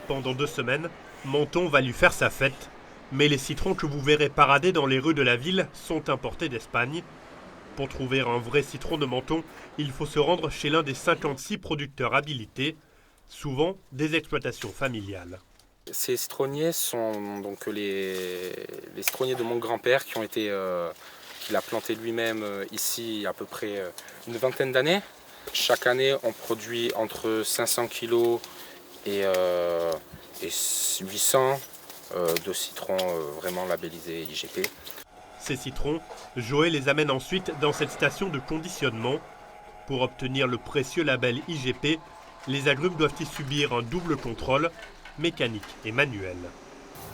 Pendant 2 semaines, Menton va lui faire sa fête. Mais les citrons que vous verrez parader dans les rues de la ville sont importés d'Espagne. Pour trouver un vrai citron de Menton, il faut se rendre chez l'un des 56 producteurs habilités, souvent des exploitations familiales. Ces citronniers sont donc les citronniers de mon grand-père qu'il a planté lui-même ici il y a à peu près une vingtaine d'années. Chaque année, on produit entre 500 kg et 800 de citrons vraiment labellisés IGP. Ces citrons, Joël les amène ensuite dans cette station de conditionnement. Pour obtenir le précieux label IGP, les agrumes doivent y subir un double contrôle, mécanique et manuel.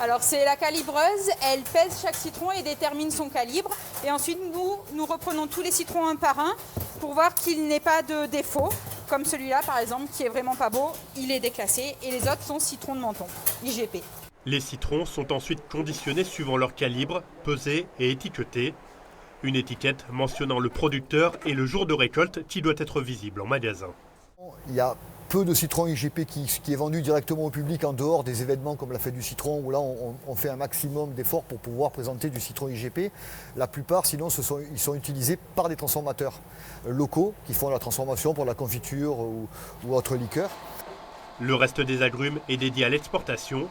Alors c'est la calibreuse, elle pèse chaque citron et détermine son calibre. Et ensuite nous reprenons tous les citrons un par un pour voir qu'il n'ait pas de défaut. Comme celui-là par exemple qui est vraiment pas beau, il est déclassé et les autres sont citrons de Menton, IGP. Les citrons sont ensuite conditionnés suivant leur calibre, pesés et étiquetés. Une étiquette mentionnant le producteur et le jour de récolte qui doit être visible en magasin. Il y a peu de citron IGP qui est vendu directement au public en dehors des événements comme la fête du citron où là on fait un maximum d'efforts pour pouvoir présenter du citron IGP. La plupart sinon ils sont utilisés par des transformateurs locaux qui font la transformation pour la confiture ou autre liqueur. Le reste des agrumes est dédié à l'exportation.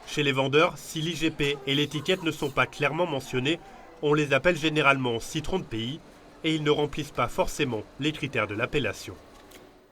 Chez les vendeurs, si l'IGP et l'étiquette ne sont pas clairement mentionnés, on les appelle généralement citrons de pays et ils ne remplissent pas forcément les critères de l'appellation.